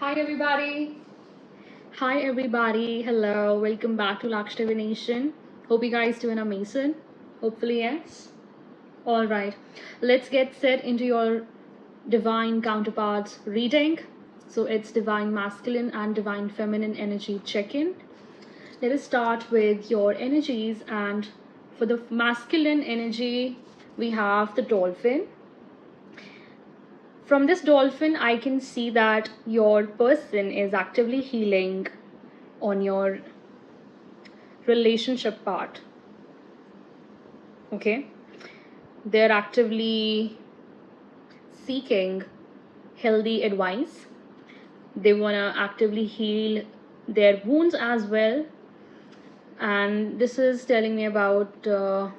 Hi everybody. Hi everybody. Hello. Welcome back to Luxe Divination. Hope you guys doing amazing. Hopefully yes. All right. Let's get set into your divine counterparts reading. So it's divine masculine and divine feminine energy check-in. Let us start with your energies, and for the masculine energy we have the dolphin. From this dolphin, I can see that your person is actively healing on your relationship part. Okay, they're actively seeking healthy advice. They want to actively heal their wounds as well. And this is telling me about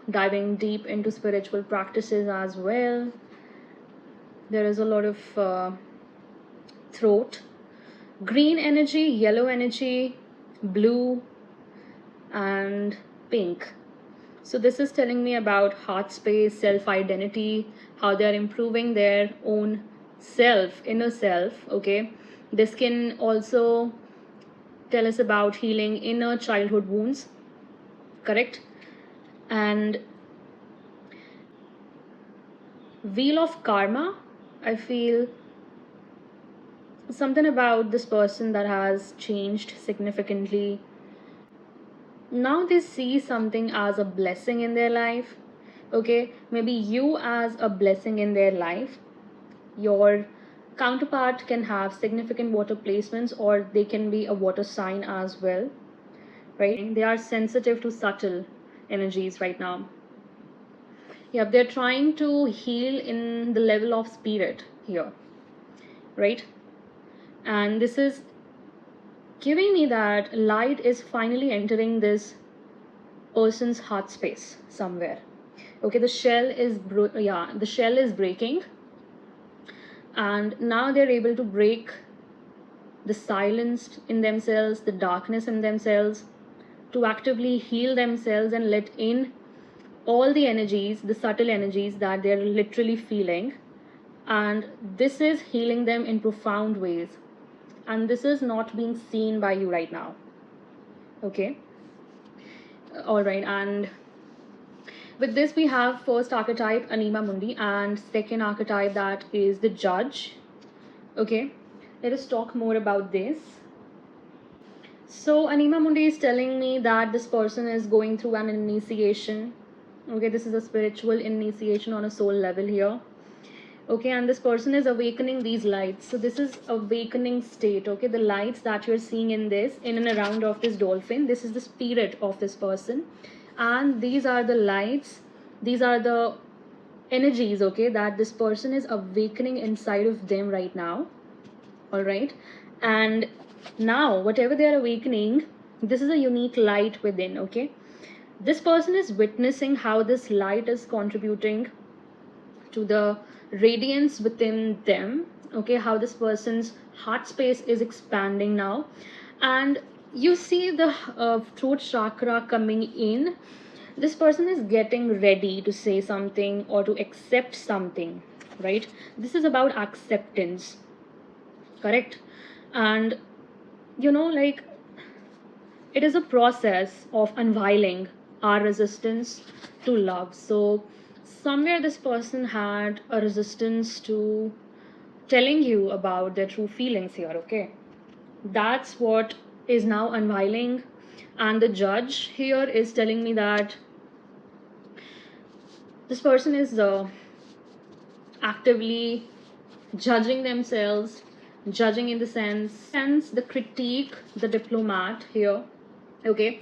diving deep into spiritual practices as well. There is a lot of throat, green energy, yellow energy, blue, and pink. So this is telling me about heart space, self-identity, how they are improving their own self, inner self. Okay, this can also tell us about healing inner childhood wounds, correct? And wheel of karma, I feel something about this person that has changed significantly. Now they see something as a blessing in their life. Okay, maybe you as a blessing in their life. Your counterpart can have significant water placements, or they can be a water sign as well, right? They are sensitive to subtle energies right now. Yeah, they're trying to heal in the level of spirit here, right? And this is giving me that light is finally entering this person's heart space somewhere. Okay, the shell is the shell is breaking, and now they're able to break the silence in themselves, the darkness in themselves, to actively heal themselves and let in all the energies, the subtle energies that they're literally feeling. And this is healing them in profound ways, and this is not being seen by you right now. Okay, all right. And with this we have first archetype Anima Mundi, and second archetype, that is the Judge. Okay, let us talk more about this. So Anima Mundi is telling me that this person is going through an initiation. Okay, this is a spiritual initiation on a soul level here. Okay, and this person is awakening these lights. So this is awakening state. Okay, the lights that you're seeing in this, in and around of this dolphin, this is the spirit of this person, and these are the lights, these are the energies, okay, that this person is awakening inside of them right now. All right, and now whatever they are awakening, this is a unique light within. Okay, this person is witnessing how this light is contributing to the radiance within them. Okay, how this person's heart space is expanding now, and you see the throat chakra coming in. This person is getting ready to say something or to accept something, right? This is about acceptance, correct? And like, it is a process of unveiling our resistance to love. So somewhere this person had a resistance to telling you about their true feelings here. Okay, that's what is now unveiling. And the Judge here is telling me that this person is actively judging themselves, judging in the sense the critique, the diplomat here. Okay,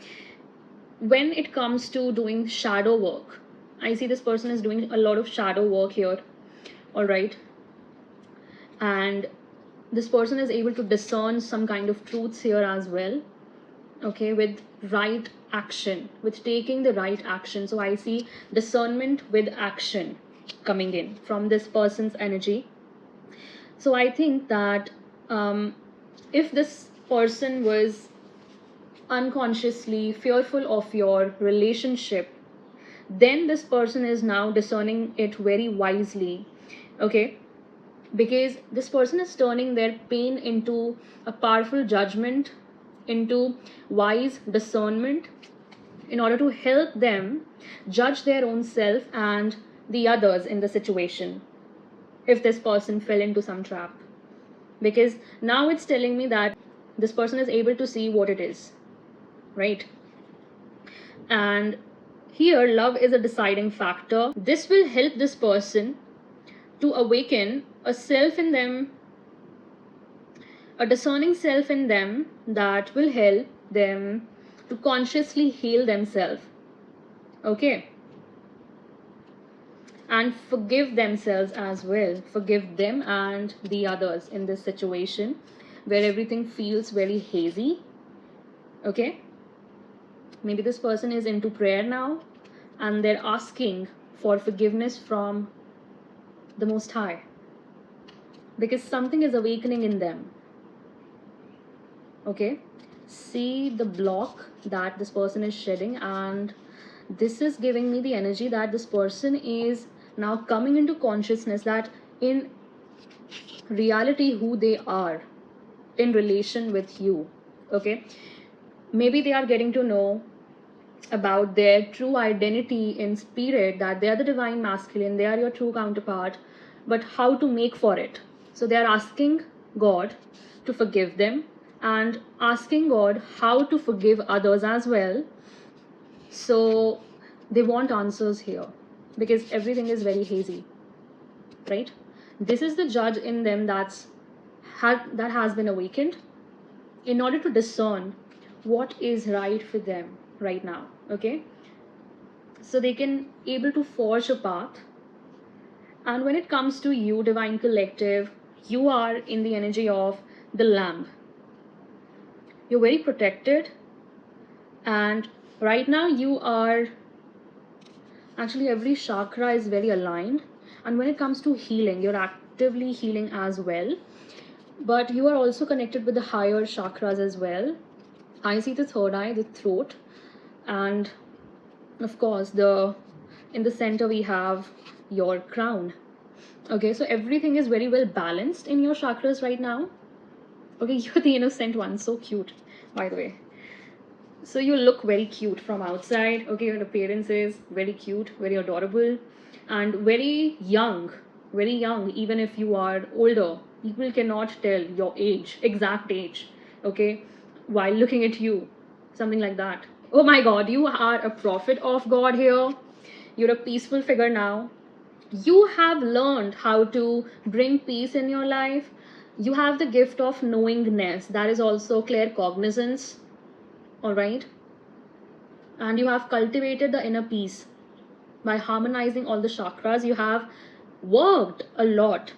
when it comes to doing shadow work, I see this person is doing a lot of shadow work here. All right, and this person is able to discern some kind of truths here as well. Okay, with right action, with taking the right action. So I see discernment with action coming in from this person's energy. So I think that if this person was unconsciously fearful of your relationship, then this person is now discerning it very wisely. Okay, because this person is turning their pain into a powerful judgment, into wise discernment, in order to help them judge their own self and the others in the situation, if this person fell into some trap. Because now it's telling me that this person is able to see what it is, right? And here love is a deciding factor. This will help this person to awaken a self in them, a discerning self in them, that will help them to consciously heal themselves, okay, and forgive themselves as well, forgive them and the others in this situation where everything feels very hazy, okay. Maybe this person is into prayer now and they're asking for forgiveness from the Most High, because something is awakening in them, okay. See the block that this person is shedding, and this is giving me the energy that this person is now coming into consciousness that in reality who they are in relation with you, okay. Maybe they are getting to know about their true identity in spirit, that they are the divine masculine, they are your true counterpart, but how to make for it. So they are asking God to forgive them and asking God how to forgive others as well. So they want answers here because everything is very hazy, right? This is the judge in them that has been awakened in order to discern what is right for them right now, okay. So they can able to forge a path. And when it comes to you, divine collective, you are in the energy of the lamb. You're very protected, and right now you are actually, every chakra is very aligned. And when it comes to healing, you're actively healing as well, but you are also connected with the higher chakras as well. I see the third eye, the throat, and of course the in the center we have your crown, okay. So everything is very well balanced in your chakras right now, okay. You're the innocent one, so cute, by the way. So you look very cute from outside, okay. Your appearance is very cute, very adorable, and very young, very young. Even if you are older, people cannot tell your age, exact age, okay, while looking at you, something like that. Oh my god, you are a prophet of God here. You're a peaceful figure now. You have learned how to bring peace in your life. You have the gift of knowingness, that is also clear cognizance, all right. And you have cultivated the inner peace by harmonizing all the chakras. You have worked a lot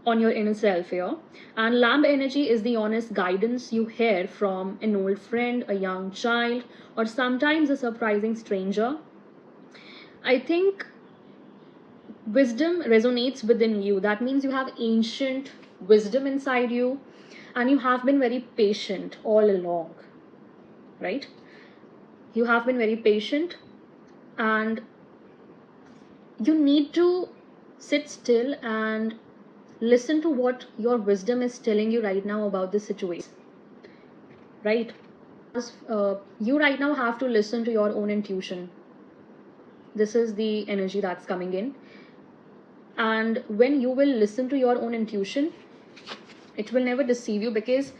on your inner self here. And lamb energy is the honest guidance you hear from an old friend, a young child, or sometimes a surprising stranger. I think wisdom resonates within you. That means you have ancient wisdom inside you, and you have been very patient all along, right? You have been very patient, and you need to sit still and listen to what your wisdom is telling you right now about this situation, right? You right now have to listen to your own intuition. This is the energy that's coming in. And when you will listen to your own intuition, it will never deceive you, because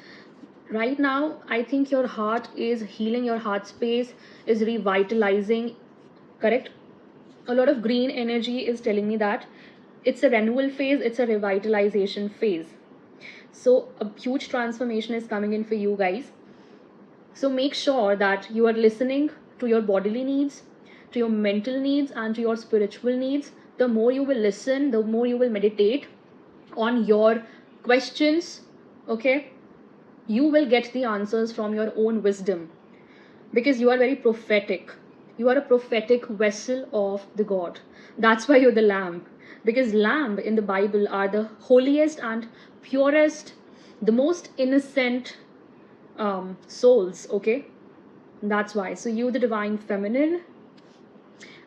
right now I think your heart is healing, your heart space is revitalizing, correct? A lot of green energy is telling me that it's a renewal phase, it's a revitalization phase. So a huge transformation is coming in for you guys. So make sure that you are listening to your bodily needs, to your mental needs, and to your spiritual needs. The more you will listen, the more you will meditate on your questions, okay, you will get the answers from your own wisdom, because you are very prophetic. You are a prophetic vessel of the God. That's why you're the lamb, because lamb in the Bible are the holiest and purest, the most innocent souls, okay. That's why. So you the divine feminine.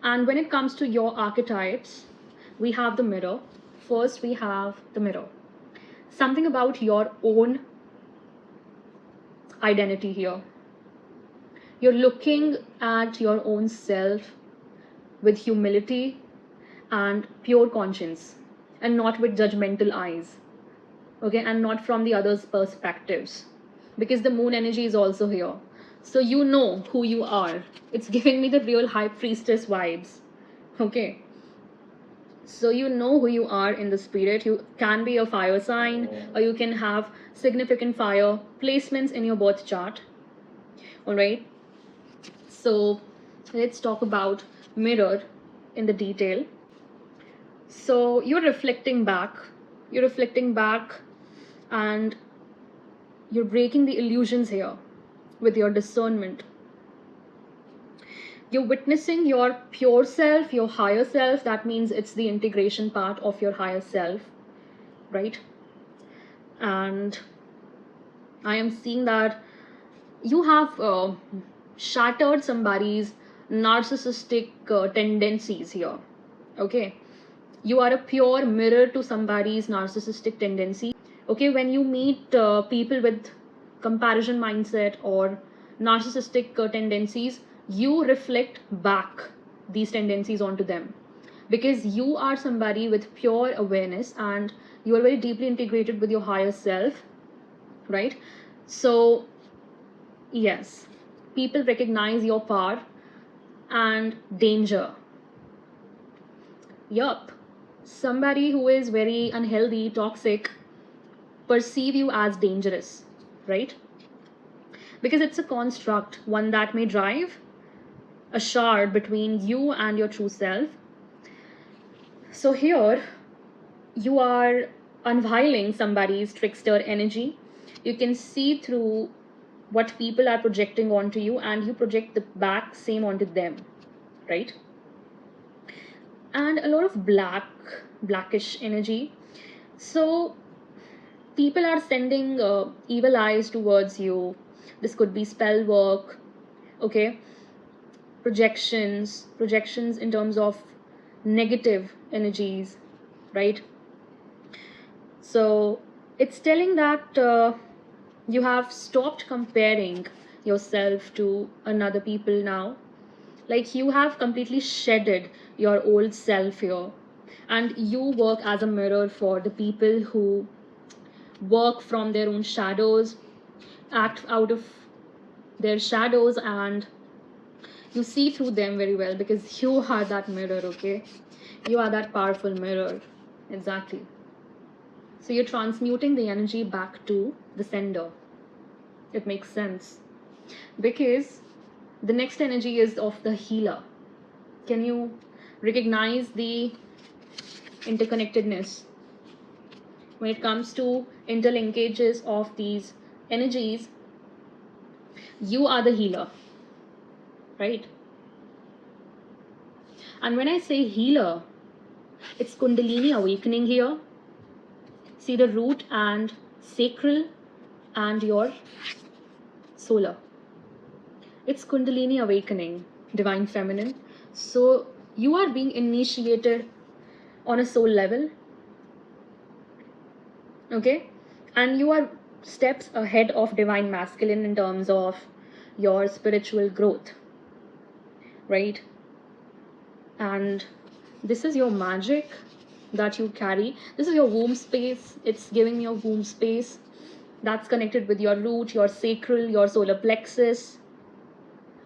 And when it comes to your archetypes, we have the mirror first we have the mirror. Something about your own identity here. You're looking at your own self with humility and pure conscience, and not with judgmental eyes, okay, and not from the others' perspectives, because the moon energy is also here. So you know who you are. It's giving me the real high priestess vibes, okay. So you know who you are in the spirit. You can be a fire sign, or you can have significant fire placements in your birth chart. All right, so let's talk about mirror in the detail. So you're reflecting back, and you're breaking the illusions here with your discernment. You're witnessing your pure self, your higher self. That means it's the integration part of your higher self, right? And I am seeing that you have shattered somebody's narcissistic tendencies here, okay. You are a pure mirror to somebody's narcissistic tendency, okay. When you meet people with comparison mindset or narcissistic tendencies, you reflect back these tendencies onto them, because you are somebody with pure awareness and you are very deeply integrated with your higher self, right? So yes, people recognize your power and danger. Yup, somebody who is very unhealthy, toxic, perceive you as dangerous, right? Because it's a construct, one that may drive a shard between you and your true self. So here, you are unveiling somebody's trickster energy. You can see through what people are projecting onto you, and you project the back same onto them, right? And a lot of blackish energy. So people are sending evil eyes towards you. This could be spell work, okay, projections in terms of negative energies, right? So it's telling that you have stopped comparing yourself to another people now. Like, you have completely shedded your old self here, and you work as a mirror for the people who work from their own shadows, act out of their shadows, and you see through them very well, because you are that mirror, okay. You are that powerful mirror, exactly. So you're transmuting the energy back to the sender. It makes sense, because the next energy is of the healer. Can you recognize the interconnectedness when it comes to interlinkages of these energies? You are the healer, right? And when I say healer, it's Kundalini awakening here. See the root and sacral and your solar. It's Kundalini awakening, divine feminine. So you are being initiated on a soul level, okay, and you are steps ahead of divine masculine in terms of your spiritual growth, right? And this is your magic that you carry. This is your womb space. It's giving me a womb space that's connected with your root, your sacral, your solar plexus,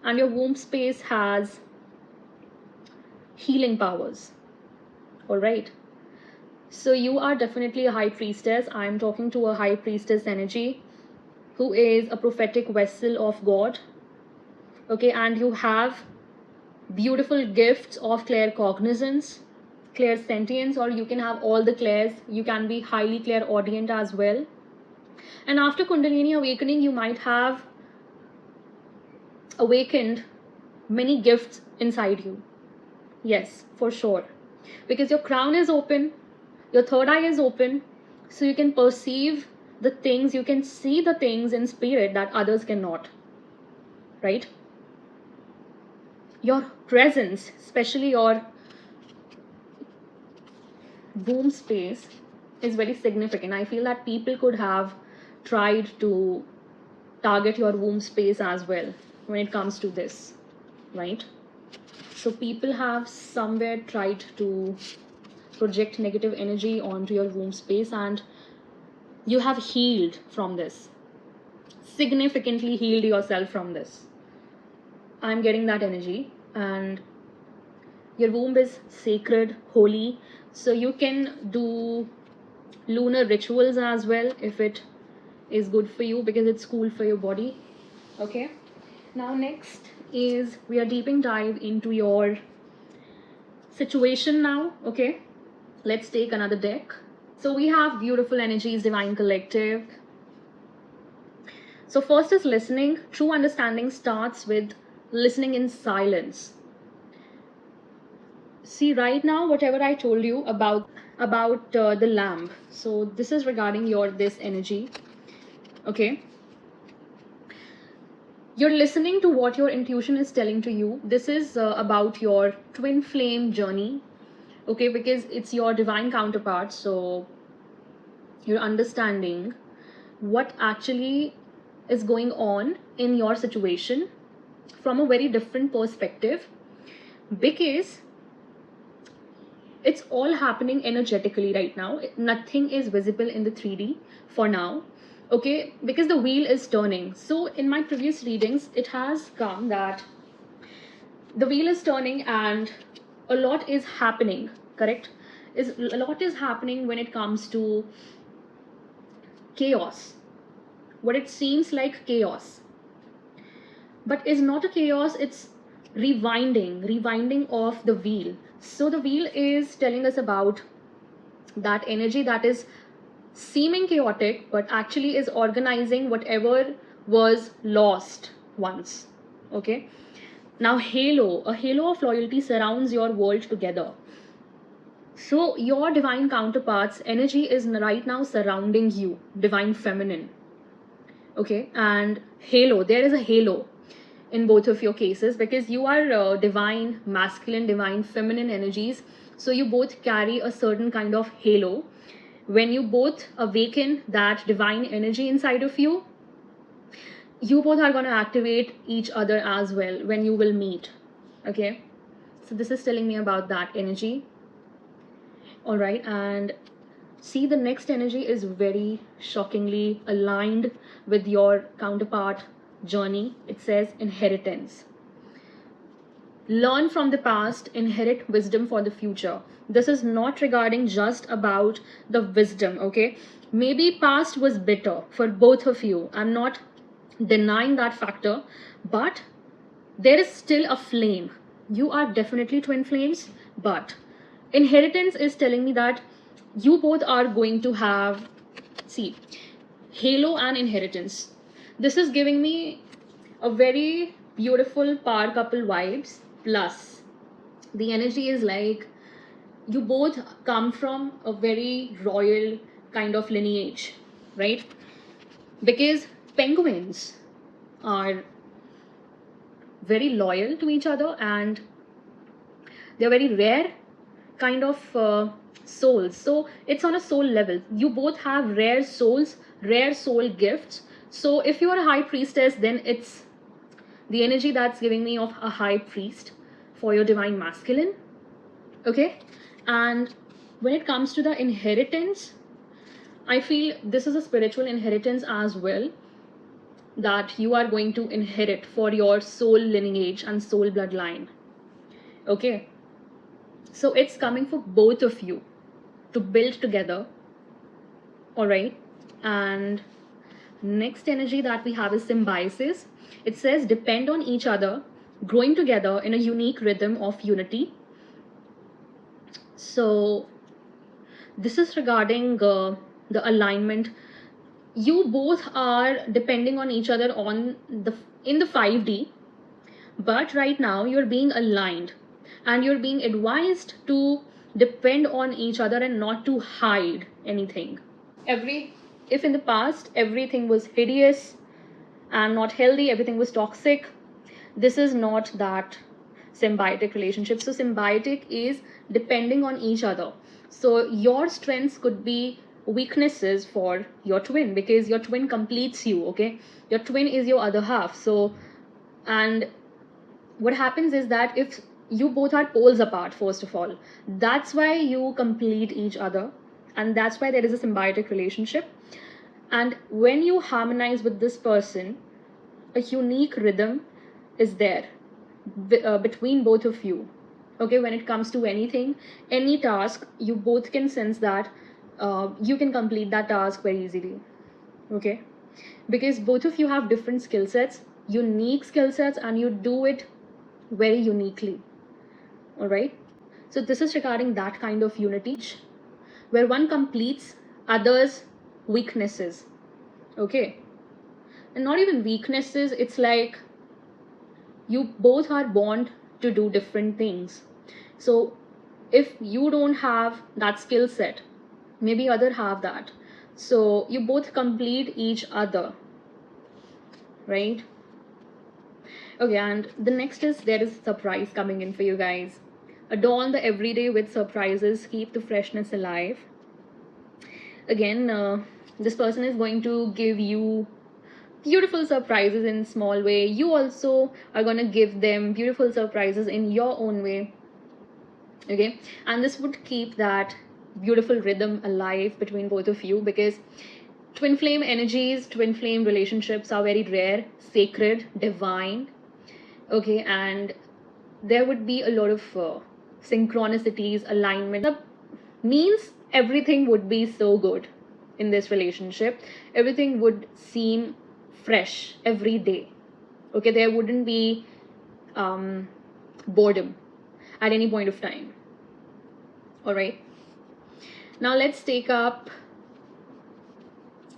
and your womb space has healing powers. All right, so you are definitely a high priestess. I'm talking to a high priestess energy who is a prophetic vessel of God, okay, and you have beautiful gifts of claircognizance, clairsentience, or you can have all the clairs. You can be highly clairaudient as well. And after Kundalini awakening, you might have awakened many gifts inside you. Yes, for sure, because your crown is open, your third eye is open, so you can perceive the things, you can see the things in spirit that others cannot, right? Your presence, especially your womb space is very significant. I feel that people could have tried to target your womb space as well when it comes to this, right? So people have somewhere tried to project negative energy onto your womb space, and you have healed from this, significantly healed yourself from this. I'm getting that energy. And your womb is sacred, holy, so you can do lunar rituals as well if it is good for you, because it's cool for your body. Okay, now next is we are deeping dive into your situation now. Okay, let's take another deck. So we have beautiful energies, divine collective. So first is listening. True understanding starts with listening in silence. See, right now whatever I told you about the lamp, so this is regarding your this energy. Okay, you're listening to what your intuition is telling to you. This is about your twin flame journey. Okay, because it's your divine counterpart, so you're understanding what actually is going on in your situation from a very different perspective, because it's all happening energetically right now. Nothing is visible in the 3D for now. Okay, because the wheel is turning. So in my previous readings it has come that the wheel is turning and a lot is happening, correct? A lot is happening when it comes to chaos, what it seems like chaos, but is not a chaos. It's rewinding of the wheel. So the wheel is telling us about that energy that is seeming chaotic but actually is organizing whatever was lost once. Okay, now a halo of loyalty surrounds your world together. So your divine counterpart's energy is right now surrounding you, divine feminine. Okay, and halo, there is a halo in both of your cases, because you are divine masculine, divine feminine energies, so you both carry a certain kind of halo. When you both awaken that divine energy inside of you, you both are going to activate each other as well when you will meet. Okay, so this is telling me about that energy. All right, and see, the next energy is very shockingly aligned with your counterpart journey. It says inheritance. Learn from the past, inherit wisdom for the future. This is not regarding just about the wisdom. Okay, maybe past was bitter for both of you. I'm not denying that factor, but there is still a flame. You are definitely twin flames, but inheritance is telling me that you both are going to have, see, halo and inheritance. This is giving me a very beautiful power couple vibes, plus the energy is like you both come from a very royal kind of lineage, right? Because penguins are very loyal to each other, and they're very rare kind of souls. So it's on a soul level. You both have rare souls, rare soul gifts. So if you are a high priestess, then it's the energy that's giving me of a high priest for your divine masculine. Okay, and when it comes to the inheritance, I feel this is a spiritual inheritance as well, that you are going to inherit for your soul lineage and soul bloodline. Okay, so it's coming for both of you to build together. All right, and next energy that we have is symbiosis. It says depend on each other, growing together in a unique rhythm of unity. So this is regarding the alignment. You both are depending on each other on the in the 5D, but right now you're being aligned and you're being advised to depend on each other and not to hide anything. If in the past everything was hideous and not healthy, everything was toxic, this is not that symbiotic relationship. So symbiotic is depending on each other. So your strengths could be weaknesses for your twin, because your twin completes you. Okay, your twin is your other half. So, and what happens is that if you both are poles apart, first of all, that's why you complete each other, and that's why there is a symbiotic relationship. And when you harmonize with this person, a unique rhythm is there between both of you. Okay, when it comes to anything, any task, you both can sense that you can complete that task very easily. Okay, because both of you have different skill sets, unique skill sets, and you do it very uniquely. All right, so this is regarding that kind of unity where one completes others weaknesses. Okay, and not even weaknesses, it's like you both are born to do different things. So if you don't have that skill set, maybe other have that, so you both complete each other, right? Okay, and the next is there is surprise coming in for you guys. Adorn the everyday with surprises, keep the freshness alive. Again, this person is going to give you beautiful surprises in small way. You also are going to give them beautiful surprises in your own way. Okay, and this would keep that beautiful rhythm alive between both of you, because twin flame energies, twin flame relationships are very rare, sacred, divine. Okay, and there would be a lot of synchronicities, alignment. That means everything would be so good in this relationship. Everything would seem fresh every day. Okay, there wouldn't be boredom at any point of time. All right, now let's take up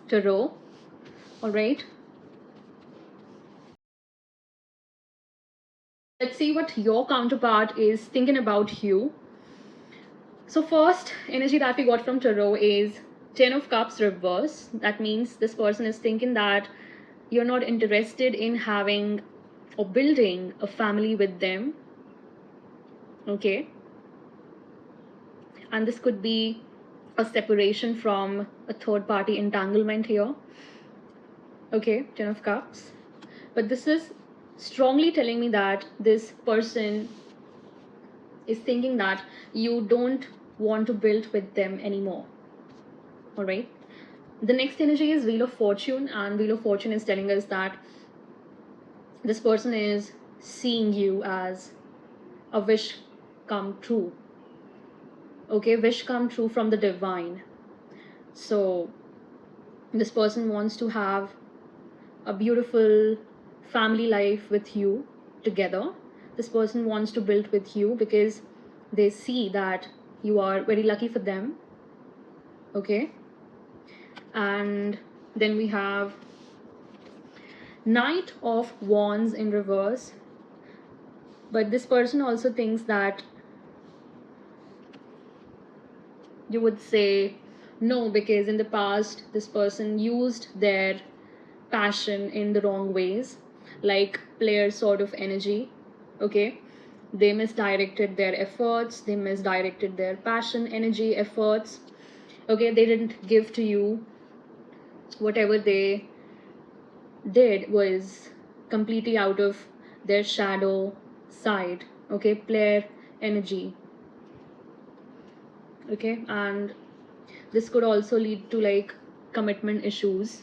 tarot. All right, let's see what your counterpart is thinking about you. So first energy that we got from tarot is Ten of Cups reverse. That means this person is thinking that you're not interested in having or building a family with them. Okay, and this could be a separation from a third party entanglement here. Okay, Ten of Cups, but this is strongly telling me that this person is thinking that you don't want to build with them anymore. All right, the next energy is Wheel of Fortune, and Wheel of Fortune is telling us that this person is seeing you as a wish come true. Okay, wish come true from the divine. So this person wants to have a beautiful family life with you together. This person wants to build with you because they see that you are very lucky for them. Okay, and then we have Knight of Wands in reverse, but this person also thinks that you would say no, because in the past this person used their passion in the wrong ways, like player sort of energy. Okay, they misdirected their efforts, they misdirected their passion, energy, efforts. Okay, they didn't give to you. Whatever they did was completely out of their shadow side. Okay, player energy. Okay, and this could also lead to like commitment issues.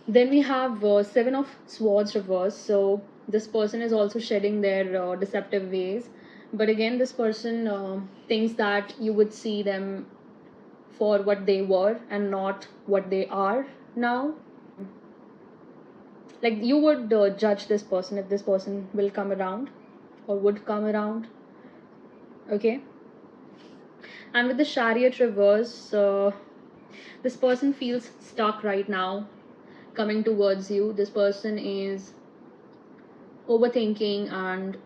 Then we have Seven of Swords reverse. So this person is also shedding their deceptive ways, but again this person thinks that you would see them for what they were and not what they are now. Like you would judge this person if this person will come around or would come around. Okay, and with the Chariot reverse, this person feels stuck right now coming towards you. This person is overthinking and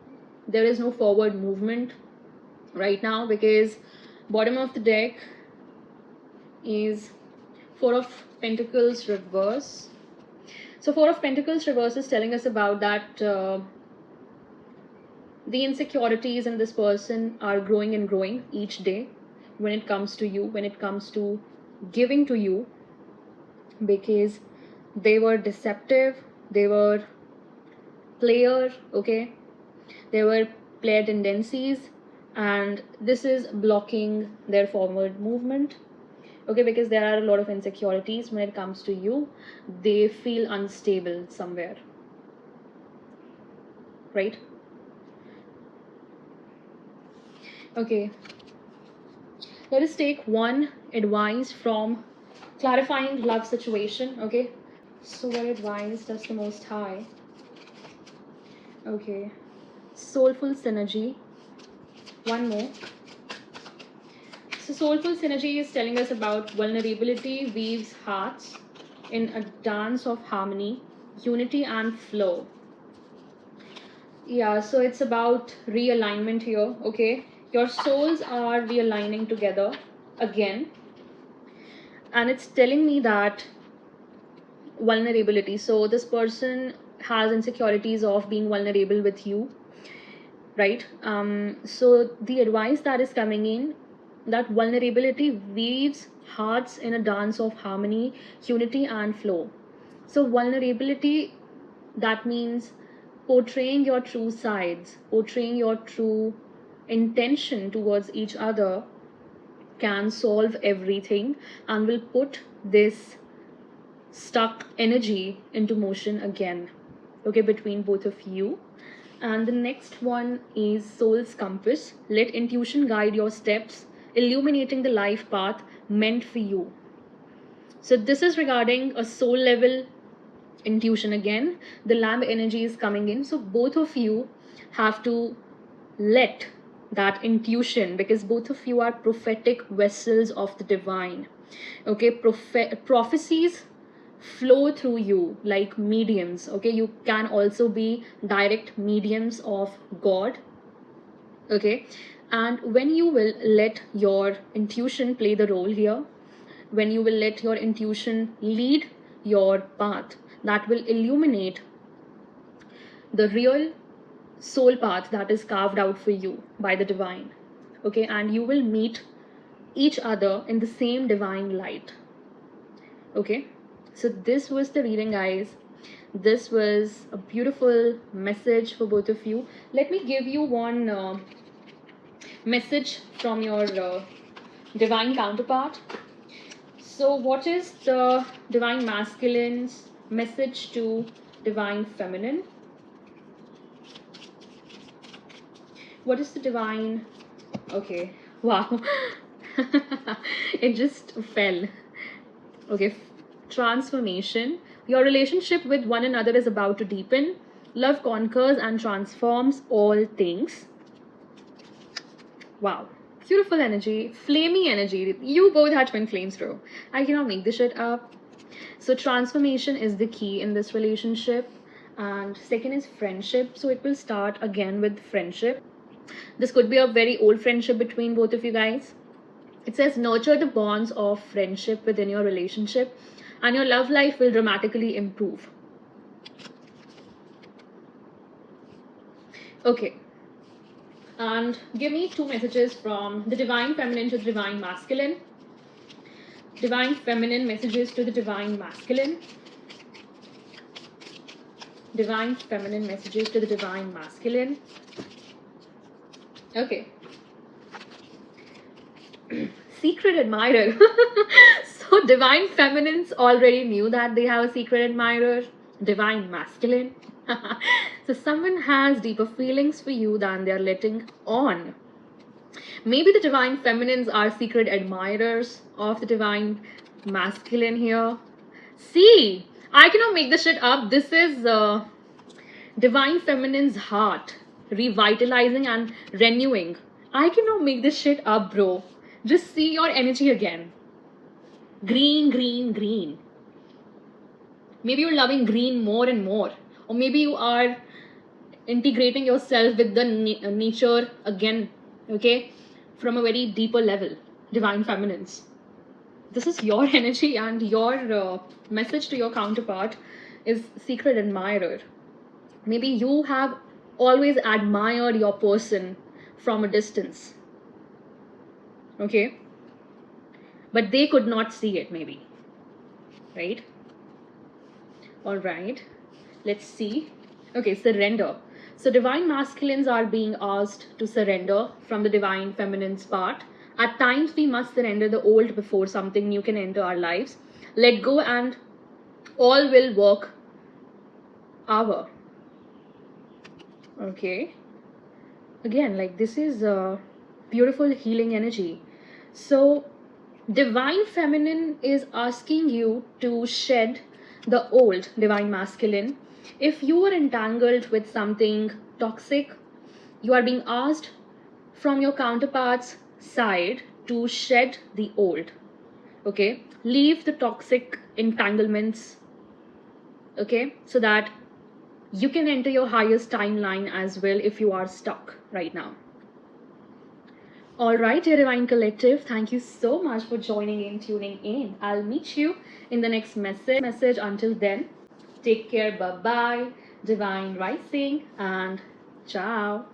there is no forward movement right now, because bottom of the deck is Four of Pentacles reverse. So Four of Pentacles reverse is telling us about that the insecurities in this person are growing and growing each day. when it comes to you, when it comes to giving to you, because they were deceptive, they were player, okay, they were player tendencies, and this is blocking their forward movement, okay, because there are a lot of insecurities when it comes to you. They feel unstable somewhere, right? Okay, let us take one advice from clarifying love situation, okay? So what advice does the Most High? Okay, soulful synergy. One more. So soulful synergy is telling us about vulnerability weaves hearts in a dance of harmony, unity and flow. Yeah, so it's about realignment here, okay? Your souls are realigning together again, and it's telling me that vulnerability. So this person has insecurities of being vulnerable with you, right? So the advice that is coming in, that vulnerability weaves hearts in a dance of harmony, unity and flow. So vulnerability, that means portraying your true sides, portraying your true intention towards each other, can solve everything and will put this stuck energy into motion again, okay, between both of you. And the next one is soul's compass. Let intuition guide your steps, illuminating the life path meant for you. So this is regarding a soul level intuition again. The lamb energy is coming in, so both of you have to let that intuition, because both of you are prophetic vessels of the divine, okay? Prophecies flow through you like mediums, okay? You can also be direct mediums of God, okay? And when you will let your intuition play the role here, when you will let your intuition lead your path, that will illuminate the real soul path that is carved out for you by the divine, okay? And you will meet each other in the same divine light, okay? So this was the reading, guys. This was a beautiful message for both of you. Let me give you one message from your divine counterpart. So what is the divine masculine's message to divine feminine? What is the divine? Okay, wow. It just fell. Okay, transformation. Your relationship with one another is about to deepen. Love conquers and transforms all things. Wow, beautiful energy, flamey energy. You both had twin flames, bro. I cannot make this shit up. So transformation is the key in this relationship. And second is friendship. So it will start again with friendship. This could be a very old friendship between both of you guys. It says nurture the bonds of friendship within your relationship and your love life will dramatically improve. Okay. And give me two messages from the divine feminine to the divine masculine. Divine feminine messages to the divine masculine. Divine feminine messages to the divine masculine. Okay. Secret admirer. So divine feminines already knew that they have a secret admirer. Divine masculine. So someone has deeper feelings for you than they're letting on. Maybe the divine feminines are secret admirers of the divine masculine here. See, I cannot make this shit up. This is divine feminine's heart revitalizing and renewing. I cannot make this shit up, bro. Just see your energy again. Green, green, green. Maybe you're loving green more and more. Or maybe you are integrating yourself with the nature again, okay? From a very deeper level. Divine feminines. This is your energy, and your message to your counterpart is secret admirer. Maybe you have always admired your person from a distance, okay? but they could not see it, maybe, right? All right, let's see. Okay, surrender. So divine masculines are being asked to surrender from the divine feminine's part. At times we must surrender the old before something new can enter our lives. Let go and all will work our. Okay, again, like, this is a beautiful healing energy. So divine feminine is asking you to shed the old divine masculine. If you are entangled with something toxic, you are being asked from your counterpart's side to shed the old. Okay, leave the toxic entanglements, okay, so that you can enter your highest timeline as well if you are stuck right now. All right, dear Divine Collective, thank you so much for joining in, tuning in. I'll meet you in the next message. Until then, take care. Bye bye. Divine Rising and ciao.